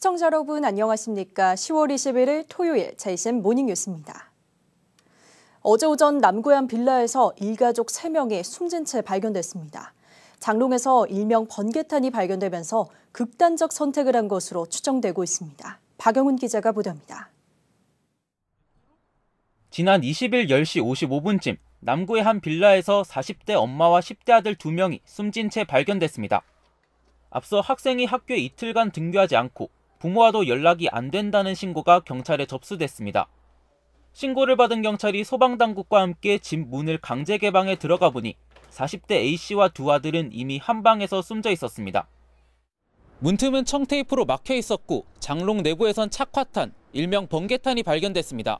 시청자 여러분 안녕하십니까? 10월 21일 토요일 JCN 모닝뉴스입니다. 어제 오전 남구의 빌라에서 일가족 3명이 숨진 채 발견됐습니다. 장롱에서 일명 번개탄이 발견되면서 극단적 선택을 한 것으로 추정되고 있습니다. 박영훈 기자가 보도합니다. 지난 20일 10시 55분쯤 남구의 한 빌라에서 40대 엄마와 10대 아들 2명이 숨진 채 발견됐습니다. 앞서 학생이 학교에 이틀간 등교하지 않고 부모와도 연락이 안 된다는 신고가 경찰에 접수됐습니다. 신고를 받은 경찰이 소방당국과 함께 집 문을 강제 개방해 들어가 보니 40대 A씨와 두 아들은 이미 한 방에서 숨져 있었습니다. 문틈은 청테이프로 막혀 있었고 장롱 내부에선 착화탄, 일명 번개탄이 발견됐습니다.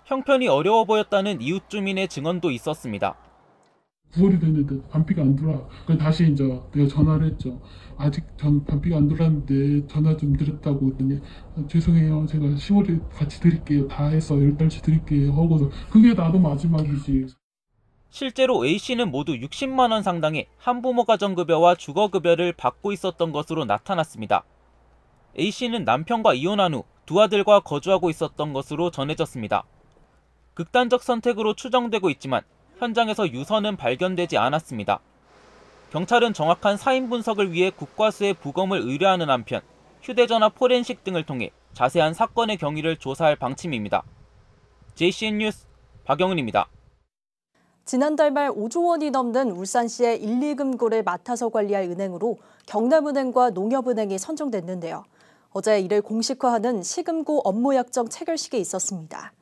형편이 어려워 보였다는 이웃 주민의 증언도 있었습니다. 9월이 됐는데 반피가 안 들어와. 그래서 다시 이제 내가 전화를 했죠. 아직 반피가 안 들어왔는데 전화 좀 드렸다고 했더니 죄송해요. 제가 10월에 같이 드릴게요. 다 해서 10달치 드릴게요. 하고서 그게 나도 마지막이지. 실제로 A씨는 모두 60만 원 상당의 한부모 가정급여와 주거급여를 받고 있었던 것으로 나타났습니다. A씨는 남편과 이혼한 후 두 아들과 거주하고 있었던 것으로 전해졌습니다. 극단적 선택으로 추정되고 있지만 현장에서 유서는 발견되지 않았습니다. 경찰은 정확한 사인 분석을 위해 국과수에 부검을 의뢰하는 한편 휴대전화 포렌식 등을 통해 자세한 사건의 경위를 조사할 방침입니다. JCN 뉴스 박영은입니다. 지난달 말 5조 원이 넘는 울산시의 1, 2금고를 맡아서 관리할 은행으로 경남은행과 농협은행이 선정됐는데요. 어제 이를 공식화하는 시금고 업무약정 체결식이 있었습니다.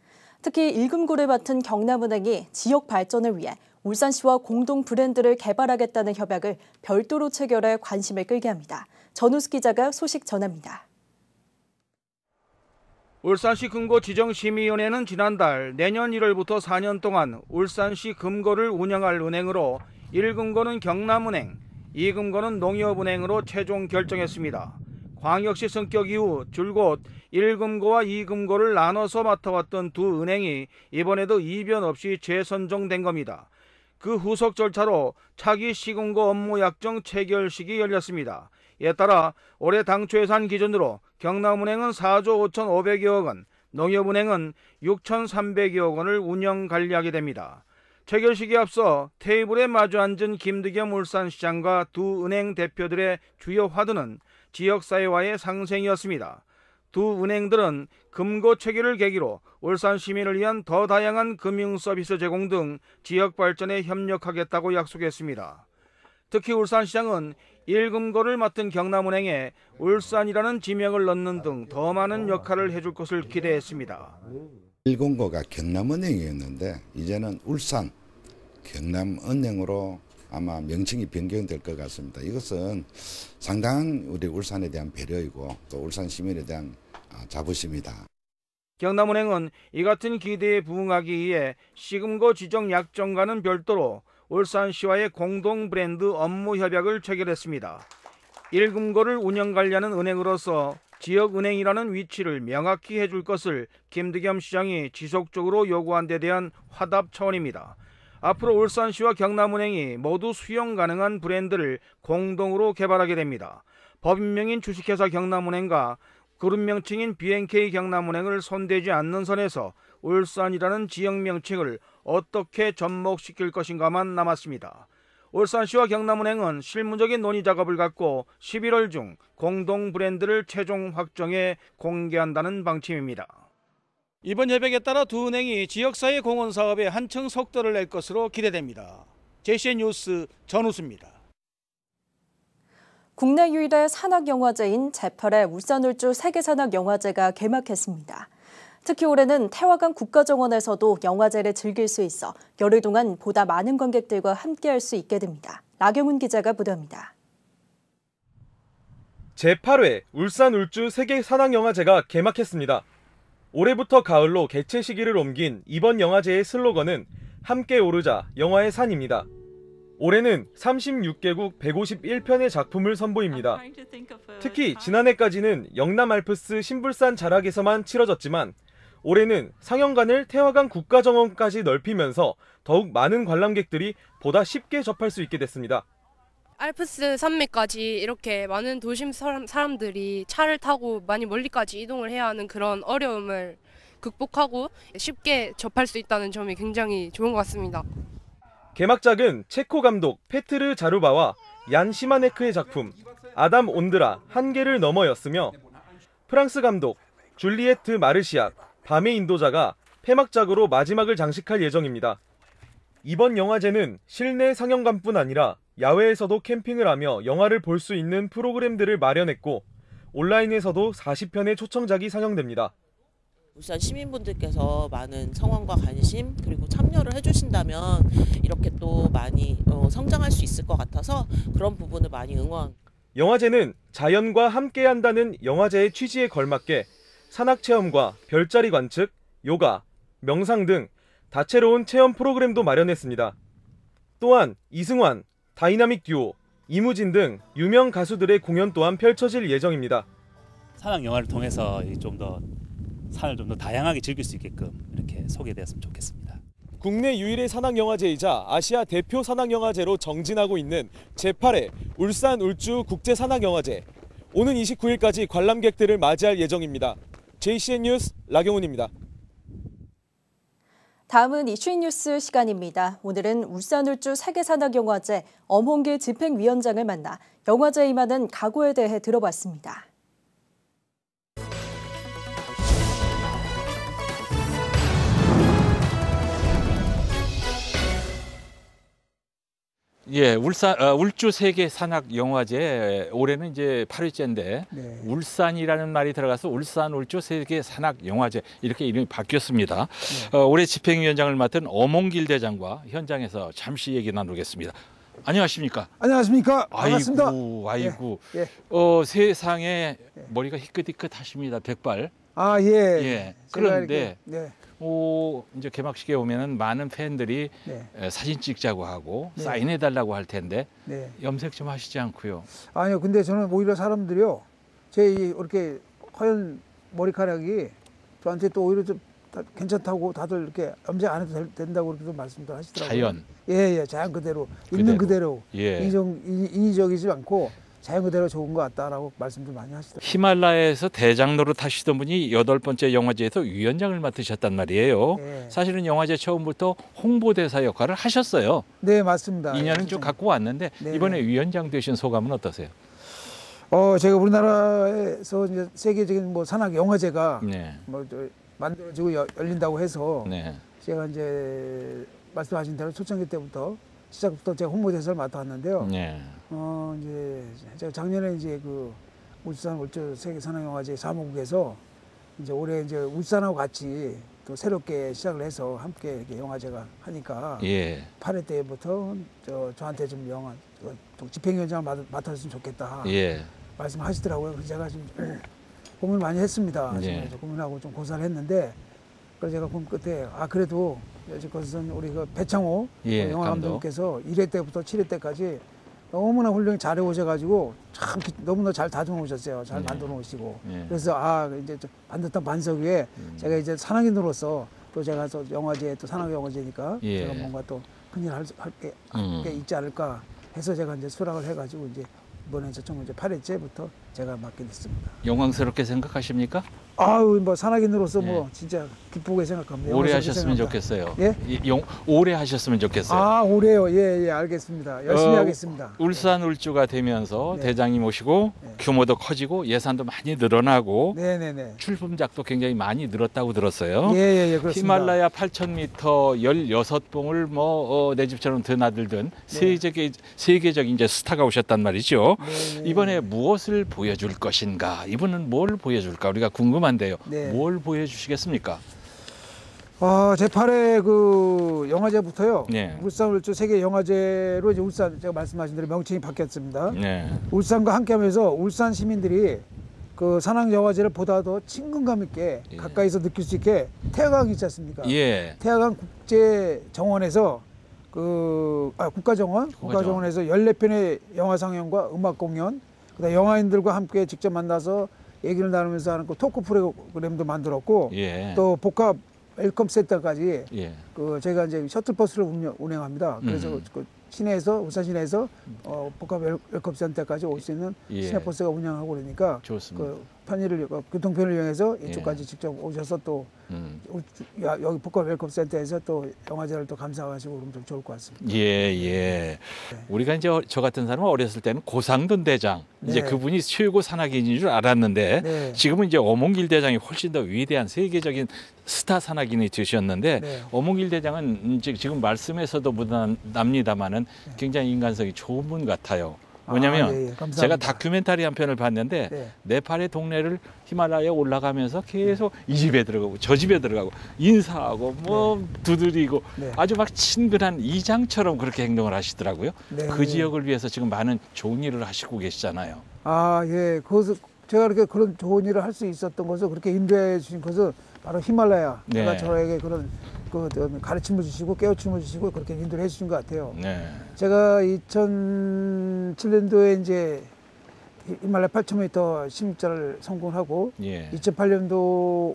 특히 1금고를 맡은 경남은행이 지역 발전을 위해 울산시와 공동 브랜드를 개발하겠다는 협약을 별도로 체결해 관심을 끌게 합니다. 전우수 기자가 소식 전합니다. 울산시 금고 지정심의위원회는 지난달 내년 1월부터 4년 동안 울산시 금고를 운영할 은행으로 1금고는 경남은행, 2금고는 농협은행으로 최종 결정했습니다. 광역시 성격 이후 줄곧 1금고와 2금고를 나눠서 맡아왔던 두 은행이 이번에도 이변 없이 재선정된 겁니다. 그 후속 절차로 차기 시금고 업무약정 체결식이 열렸습니다. 이에 따라 올해 당초 예산 기준으로 경남은행은 4조 5,500여억 원, 농협은행은 6,300여억 원을 운영 관리하게 됩니다. 체결식에 앞서 테이블에 마주 앉은 김득겸 울산시장과 두 은행 대표들의 주요 화두는 지역사회와의 상생이었습니다. 두 은행들은 금고 체결을 계기로 울산 시민을 위한 더 다양한 금융 서비스 제공 등 지역 발전에 협력하겠다고 약속했습니다. 특히 울산시장은 1금고를 맡은 경남은행에 울산이라는 지명을 넣는 등 더 많은 역할을 해줄 것을 기대했습니다. 1금고가 경남은행이었는데 이제는 울산 경남은행으로 아마 명칭이 변경될 것 같습니다. 이것은 상당한 우리 울산에 대한 배려이고 또 울산 시민에 대한 자부심이다. 경남은행은 이 같은 기대에 부응하기 위해 시금고 지정 약정과는 별도로 울산시와의 공동 브랜드 업무 협약을 체결했습니다. 1금고를 운영 관리하는 은행으로서 지역은행이라는 위치를 명확히 해줄 것을 김득겸 시장이 지속적으로 요구한 데 대한 화답 차원입니다. 앞으로 울산시와 경남은행이 모두 수용 가능한 브랜드를 공동으로 개발하게 됩니다. 법인명인 주식회사 경남은행과 그룹 명칭인 BNK 경남은행을 손대지 않는 선에서 울산이라는 지역 명칭을 어떻게 접목시킬 것인가만 남았습니다. 울산시와 경남은행은 실무적인 논의 작업을 갖고 11월 중 공동 브랜드를 최종 확정해 공개한다는 방침입니다. 이번 협약에 따라 두 은행이 지역사회 공헌 사업에 한층 속도를 낼 것으로 기대됩니다. JCN 뉴스 전우수입니다. 국내 유일의 산악영화제인 제8회 울산울주 세계산악영화제가 개막했습니다. 특히 올해는 태화강 국가정원에서도 영화제를 즐길 수 있어 열흘 동안 보다 많은 관객들과 함께할 수 있게 됩니다. 나경훈 기자가 보도합니다. 제8회 울산울주 세계산악영화제가 개막했습니다. 올해부터 가을로 개최 시기를 옮긴 이번 영화제의 슬로건은 함께 오르자 영화의 산입니다. 올해는 36개국 151편의 작품을 선보입니다. 특히 지난해까지는 영남 알프스 신불산 자락에서만 치러졌지만 올해는 상영관을 태화강 국가정원까지 넓히면서 더욱 많은 관람객들이 보다 쉽게 접할 수 있게 됐습니다. 알프스 산맥까지 이렇게 많은 도심 사람들이 차를 타고 많이 멀리까지 이동을 해야 하는 그런 어려움을 극복하고 쉽게 접할 수 있다는 점이 굉장히 좋은 것 같습니다. 개막작은 체코 감독 페트르 자루바와 얀 시마네크의 작품 아담 온드라 한계를 넘어였으며 프랑스 감독 줄리에트 마르시악 밤의 인도자가 폐막작으로 마지막을 장식할 예정입니다. 이번 영화제는 실내 상영관뿐 아니라 야외에서도 캠핑을 하며 영화를 볼 수 있는 프로그램들을 마련했고 온라인에서도 40편의 초청작이 상영됩니다. 울산 시민분들께서 많은 성원과 관심 그리고 참여를 해주신다면 이렇게 또 많이 성장할 수 있을 것 같아서 그런 부분을 많이 응원. 영화제는 자연과 함께한다는 영화제의 취지에 걸맞게 산악체험과 별자리 관측, 요가, 명상 등 다채로운 체험 프로그램도 마련했습니다. 또한 이승환, 다이나믹 듀오, 이무진 등 유명 가수들의 공연 또한 펼쳐질 예정입니다. 산악 영화를 통해서 좀 더 산을 좀 더 다양하게 즐길 수 있게끔 이렇게 소개되었으면 좋겠습니다. 국내 유일의 산악영화제이자 아시아 대표 산악영화제로 정진하고 있는 제8회 울산 울주 국제산악영화제. 오는 29일까지 관람객들을 맞이할 예정입니다. JCN 뉴스 라경훈입니다. 다음은 이슈인 뉴스 시간입니다. 오늘은 울산울주 세계산악영화제 엄홍길 집행위원장을 만나 영화제에 임하는 각오에 대해 들어봤습니다. 예, 울주 세계 산악 영화제 올해는 이제 8회째인데 네. 울산이라는 말이 들어가서 울산 울주 세계 산악 영화제 이렇게 이름이 바뀌었습니다. 네. 올해 집행위원장을 맡은 엄홍길 대장과 현장에서 잠시 얘기 나누겠습니다. 안녕하십니까? 안녕하십니까? 반갑습니다. 아이고. 예, 예. 세상에 머리가 희끗희끗하십니다. 백발. 아, 예. 예. 그런데 네. 이제 개막식에 오면은 많은 팬들이 네. 사진 찍자고 하고 네. 사인해달라고 할 텐데 네. 염색 좀 하시지 않고요. 아니요, 근데 저는 오히려 사람들이요, 제 이렇게 허연 머리카락이 저한테 또 오히려 좀 괜찮다고 다들 이렇게 염색 안 해도 된다고 그렇게 좀 말씀도 하시더라고요. 자연. 예, 자연 그대로 있는 그대로. 예. 인위적이지 않고. 자연 그대로 좋은 것 같다라고 말씀도 많이 하시더라고요. 히말라야에서 대장로로 타시던 분이 8번째 영화제에서 위원장을 맡으셨단 말이에요. 네. 사실은 영화제 처음부터 홍보대사 역할을 하셨어요. 네, 맞습니다. 인연은 좀 갖고 왔는데 네. 이번에 위원장 되신 소감은 어떠세요? 제가 우리나라에서 이제 세계적인 뭐 산악 영화제가 네. 만들어지고 열린다고 해서 네. 제가 이제 말씀하신 대로 초창기 때부터 시작부터 제가 홍보대사를 맡아왔는데요. 네. 이제 제가 작년에 이제 그 울산 울주 세계 산악영화제 사무국에서 이제 올해 이제 울산하고 같이 또 새롭게 시작을 해서 함께 이렇게 영화제가 하니까 8회 때부터 저한테 좀 영화 집행위원장을 맡았으면 좋겠다 말씀하시더라고요. 그래서 제가 좀 고민을 많이 했습니다. 고민하고 좀 고사를 했는데 그래서 제가 고민 끝에 그래도 그것은 우리 그 배창호 영화 감독님께서 1회 때부터 7회 때까지 너무나 훌륭히 잘해 오셔가지고 참 너무나 잘 다듬어 오셨어요. 잘 만들어 오시고. 그래서 이제 반듯한 반석 위에 제가 이제 산악인으로서 또 제가 또 영화제 또 산악영화제니까 제가 뭔가 또 큰일 할 게 있지 않을까 해서 제가 이제 수락을 해가지고 이제 이번에 저쪽 이제 8회째부터 제가 맡게 됐습니다. 영광스럽게 생각하십니까? 뭐 산악인으로서 뭐 진짜 기쁘게 생각합니다. 오래 하셨으면 좋겠어요. 예? 오래 하셨으면 좋겠어요. 오래요. 예, 알겠습니다. 열심히 하겠습니다. 울산 울주가 되면서 대장님 오시고 규모도 커지고 예산도 많이 늘어나고 출품작도 굉장히 많이 늘었다고 들었어요. 예, 그렇습니다. 히말라야 8,000m 16봉을 내 집처럼 드나들던 세계적인 이제 스타가 오셨단 말이죠. 이번에 무엇을 보여줄 것인가? 이분은 뭘 보여줄까? 우리가 궁금한데요. 뭘 보여주시겠습니까? 제8회 그 영화제부터요. 울산 울주 세계 영화제로 이제 울산 제가 말씀하신 대로 명칭이 바뀌었습니다. 울산과 함께하면서 울산 시민들이 그 산악 영화제를 보다 더 친근감 있게 가까이서 느낄 수 있게 태화강 있지 않습니까? 태화강 국제 정원에서 국가정원에서 14편의 영화 상영과 음악 공연, 그다음 영화인들과 함께 직접 만나서 얘기를 나누면서 하는 그 토크 프로그램도 만들었고 또 복합 웰컴 센터까지 제가 이제 셔틀버스를 운행합니다. 그래서 그 시내에서 울산 시내에서 복합 웰컴센터까지 올 수 있는 예. 시내버스가 운영하고 그러니까 좋습니다. 그 편의를 교통편을 이용해서 이쪽까지 직접 오셔서 또 여기 복합 웰컴센터에서 또 영화제를 또 감상하시고 그러면 좀 좋을 것 같습니다. 예. 우리가 이제 저 같은 사람은 어렸을 때는 고상돈 대장 이제 네. 그분이 최고 산악인인 줄 알았는데 네. 지금은 이제 어몽길 대장이 훨씬 더 위대한 세계적인 스타 산악인이 되셨는데 네. 어몽길 대장은 이제 지금 말씀에서도 납니다만은 굉장히 인간성이 좋은 분 같아요. 왜냐하면 예, 감사합니다. 제가 다큐멘터리 한 편을 봤는데 네. 네팔의 동네를 히말라야에 올라가면서 계속 이 집에 들어가고 저 집에 들어가고 인사하고 뭐 두드리고 네. 아주 막 친근한 이장처럼 그렇게 행동을 하시더라고요. 네. 그 지역을 위해서 지금 많은 좋은 일을 하시고 계시잖아요. 예. 그것을 제가 이렇게 그런 좋은 일을 할 수 있었던 것을 그렇게 인도해 주신 것은 바로 히말라야. 네. 제가 저에게 그런 가르침을 주시고 깨우침을 주시고 그렇게 인도를 해주신 것 같아요. 네. 제가 2007년도에 이제 히말라야 8,000m 16자를 성공하고 예. 2008년도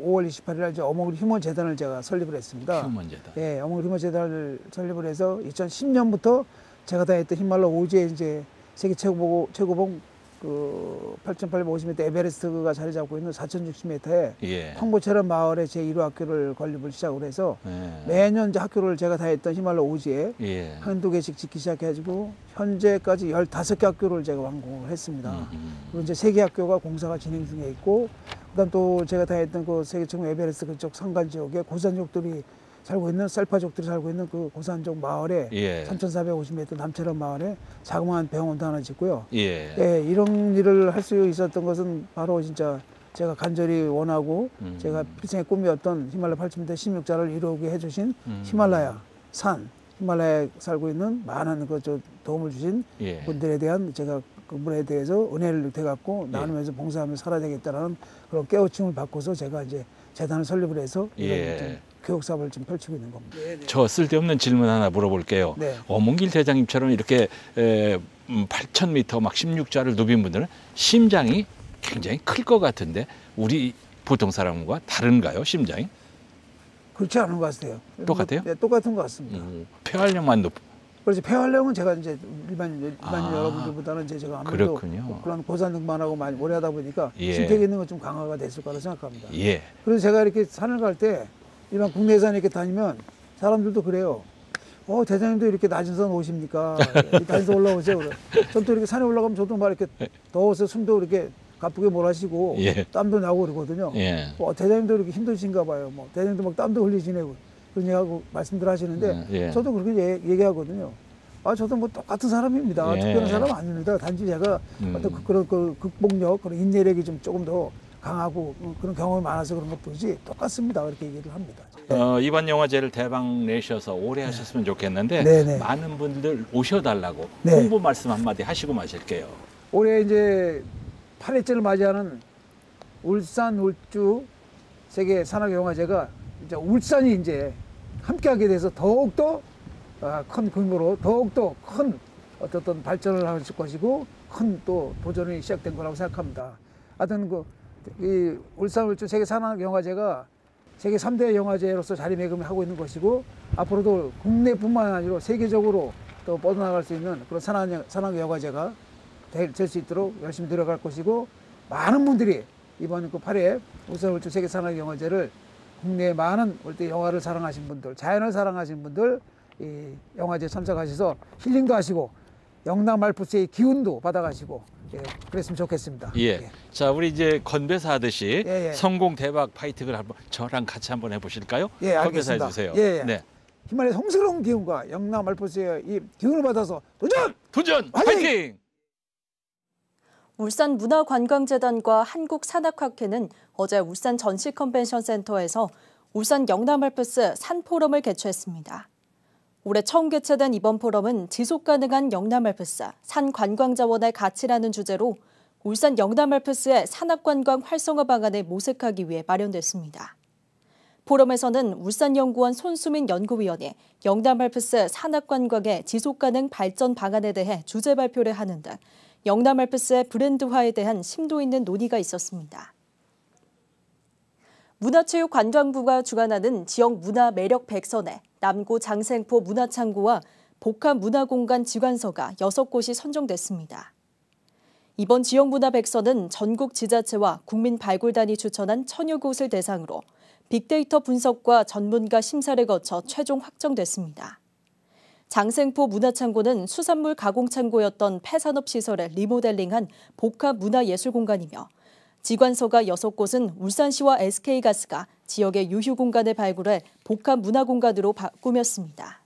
5월 28일 이제 어몽길 휴먼 재단을 제가 설립을 했습니다. 휴먼 재단. 예, 어몽길 휴먼 재단을 설립을 해서 2010년부터 제가 다녔던 히말라야 오지에 이제 세계 최고봉 그 8,850m 에베레스트가 자리 잡고 있는 4,060m의 예. 황보체란 마을에 제 1호 학교를 건립을 시작을 해서 매년 이제 학교를 제가 다녔던 히말라야 오지에 예. 한두 개씩 짓기 시작해가지고 현재까지 15개 학교를 제가 완공을 했습니다. 그리고 이제 3개 학교가 공사가 진행 중에 있고, 그다음 또 제가 다녔던 그 세계 최고 에베레스트 그쪽 산간 지역에 고산족들이 살고 있는 셀파족들이 살고 있는 그 고산족 마을에 예. 3,450m 남체란 마을에 자그마한 병원도 하나 짓고요. 예. 예, 이런 일을 할 수 있었던 것은 바로 진짜 제가 간절히 원하고 제가 필생의 꿈이었던 히말라야 8,000m 16자를 이루게 해주신 히말라야 산, 히말라야에 살고 있는 많은 도움을 주신 예. 분들에 대한 제가 그분에 대해서 은혜를 돼갖고 나누면서 봉사하면서 살아야 되겠다는 그런 깨우침을 받고서 제가 이제 재단을 설립을 해서 이런 교육 사업을 좀 펼치고 있는 겁니다. 저 쓸데없는 질문 하나 물어볼게요. 네. 어몽길 대장님처럼 이렇게 8,000m 막 16자를 누빈 분들은 심장이 굉장히 클 것 같은데 우리 보통 사람과 다른가요, 심장이? 그렇지 않은 것 같아요. 똑같아요? 네, 똑같은 것 같습니다. 폐활량만 높. 그래서 폐활량은 제가 이제 일반 여러분들보다는 제가 아무래도 그렇군요. 그런 고산 등반하고 많이 오래 하다 보니까 예. 심폐기 있는 건 좀 강화가 됐을 거라 생각합니다. 예. 그래서 제가 이렇게 산을 갈 때 일반 국내산 이렇게 다니면 사람들도 그래요. 대장님도 이렇게 낮은 산 오십니까? 낮은 산 올라오세요. 전 또 이렇게 산에 올라가면 저도 막 이렇게 더워서 숨도 이렇게 가쁘게 몰아쉬고 예. 땀도 나고 그러거든요. 예. 대장님도 이렇게 힘드신가 봐요. 대장님도 막 땀도 흘리시네요. 그런 얘기하고 말씀들 하시는데 예. 저도 그렇게 얘기하거든요. 저도 뭐 똑같은 사람입니다. 예. 특별한 사람 아닙니다. 단지 제가 어떤 그런 극복력, 그런 인내력이 좀 조금 더 강하고 그런 경험이 많아서 그런 것 뿐이지 똑같습니다. 그렇게 얘기를 합니다. 이번 영화제를 대박 내셔서 오래 하셨으면 좋겠는데 네네. 많은 분들 오셔달라고 네. 홍보 말씀 한마디 하시고 마실게요. 올해 이제 8회째를 맞이하는 울산 울주 세계 산악영화제가 이제 울산이 이제 함께하게 돼서 더욱더 큰规模로 더욱더 큰 어떤 발전을 할 것이고 큰 또 도전이 시작된 거라고 생각합니다. 하여튼 이 울산 울주 세계 산악영화제가 세계 3대 영화제로서 자리매김을 하고 있는 것이고 앞으로도 국내뿐만 아니라 세계적으로 또 뻗어나갈 수 있는 그런 산악영화제가 될 수 있도록 열심히 노력할 것이고 많은 분들이 이번 8회 울산 울주 세계 산악영화제를 국내의 많은 올때 영화를 사랑하신 분들, 자연을 사랑하신 분들 이 영화제에 참석하셔서 힐링도 하시고 영남 알프스의 기운도 받아가시고 그랬으면 좋겠습니다. 예. 자, 우리 이제 건배사 하듯이 예. 성공 대박 파이팅을 한번 저랑 같이 한번 해보실까요? 예, 건배사 알겠습니다. 해주세요. 예. 네. 히말라야 성스러운 기운과 영남 알프스의 이 기운을 받아서 도전! 파이팅! 울산문화관광재단과 한국산악학회는 어제 울산 전시컨벤션센터에서 울산 영남알프스 산포럼을 개최했습니다. 올해 처음 개최된 이번 포럼은 지속가능한 영남알프스 산관광자원의 가치라는 주제로 울산 영남알프스의 산악관광 활성화 방안을 모색하기 위해 마련됐습니다. 포럼에서는 울산연구원 손수민 연구위원이 영남알프스 산악관광의 지속가능 발전 방안에 대해 주제 발표를 하는 등 영남알프스의 브랜드화에 대한 심도 있는 논의가 있었습니다. 문화체육관광부가 주관하는 지역 문화 매력 백선에 남구 장생포 문화창고와 복합문화공간 지관서가 6곳이 선정됐습니다. 이번 지역문화백서는 전국 지자체와 국민발굴단이 추천한 1000여 곳을 대상으로 빅데이터 분석과 전문가 심사를 거쳐 최종 확정됐습니다. 장생포 문화창고는 수산물 가공창고였던 폐산업시설을 리모델링한 복합문화예술공간이며 지관서가 6곳은 울산시와 SK가스가 지역의 유휴공간을 발굴해 복합문화공간으로 꾸몄습니다.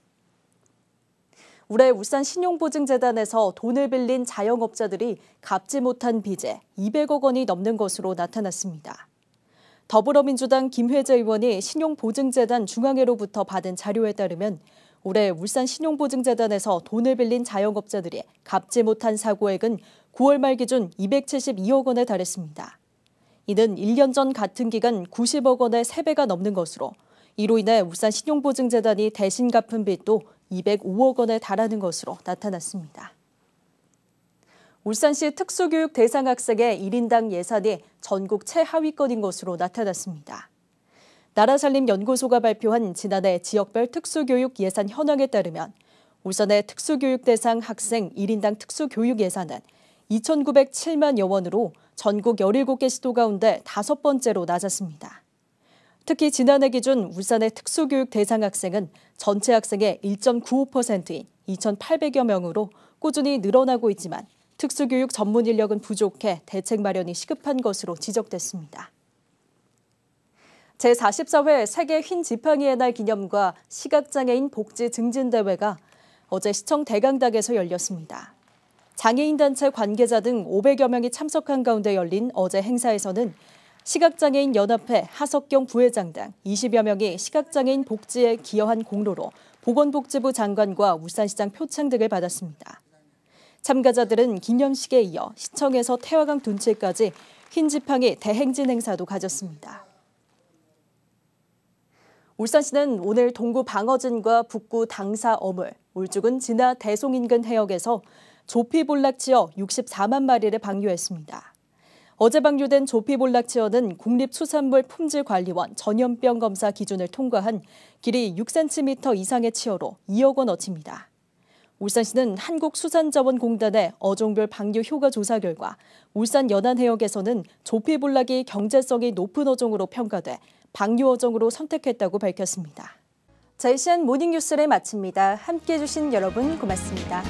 올해 울산 신용보증재단에서 돈을 빌린 자영업자들이 갚지 못한 빚에 200억 원이 넘는 것으로 나타났습니다. 더불어민주당 김회재 의원이 신용보증재단 중앙회로부터 받은 자료에 따르면 올해 울산 신용보증재단에서 돈을 빌린 자영업자들이 갚지 못한 사고액은 9월 말 기준 272억 원에 달했습니다. 이는 1년 전 같은 기간 90억 원의 3배가 넘는 것으로 이로 인해 울산 신용보증재단이 대신 갚은 빚도 205억 원에 달하는 것으로 나타났습니다. 울산시 특수교육 대상 학생의 1인당 예산이 전국 최하위권인 것으로 나타났습니다. 나라살림연구소가 발표한 지난해 지역별 특수교육 예산 현황에 따르면 울산의 특수교육 대상 학생 1인당 특수교육 예산은 2,907만여 원으로 전국 17개 시도 가운데 5번째로 낮았습니다. 특히 지난해 기준 울산의 특수교육 대상 학생은 전체 학생의 1.95%인 2,800여 명으로 꾸준히 늘어나고 있지만 특수교육 전문 인력은 부족해 대책 마련이 시급한 것으로 지적됐습니다. 제44회 세계 흰 지팡이의 날 기념과 시각장애인 복지 증진대회가 어제 시청 대강당에서 열렸습니다. 장애인단체 관계자 등 500여 명이 참석한 가운데 열린 어제 행사에서는 시각장애인 연합회 하석경 부회장 등 20여 명이 시각장애인 복지에 기여한 공로로 보건복지부 장관과 울산시장 표창 등을 받았습니다. 참가자들은 기념식에 이어 시청에서 태화강 둔치까지 흰 지팡이 대행진 행사도 가졌습니다. 울산시는 오늘 동구 방어진과 북구 당사 어물, 울주군 진화 대송 인근 해역에서 조피볼락치어 64만 마리를 방류했습니다. 어제 방류된 조피볼락치어는 국립수산물 품질관리원 전염병 검사 기준을 통과한 길이 6cm 이상의 치어로 2억 원어치입니다. 울산시는 한국수산자원공단의 어종별 방류 효과 조사 결과 울산 연안해역에서는 조피볼락이 경제성이 높은 어종으로 평가돼 방류 어종으로 선택했다고 밝혔습니다. JCN 모닝뉴스를 마칩니다. 함께해 주신 여러분 고맙습니다.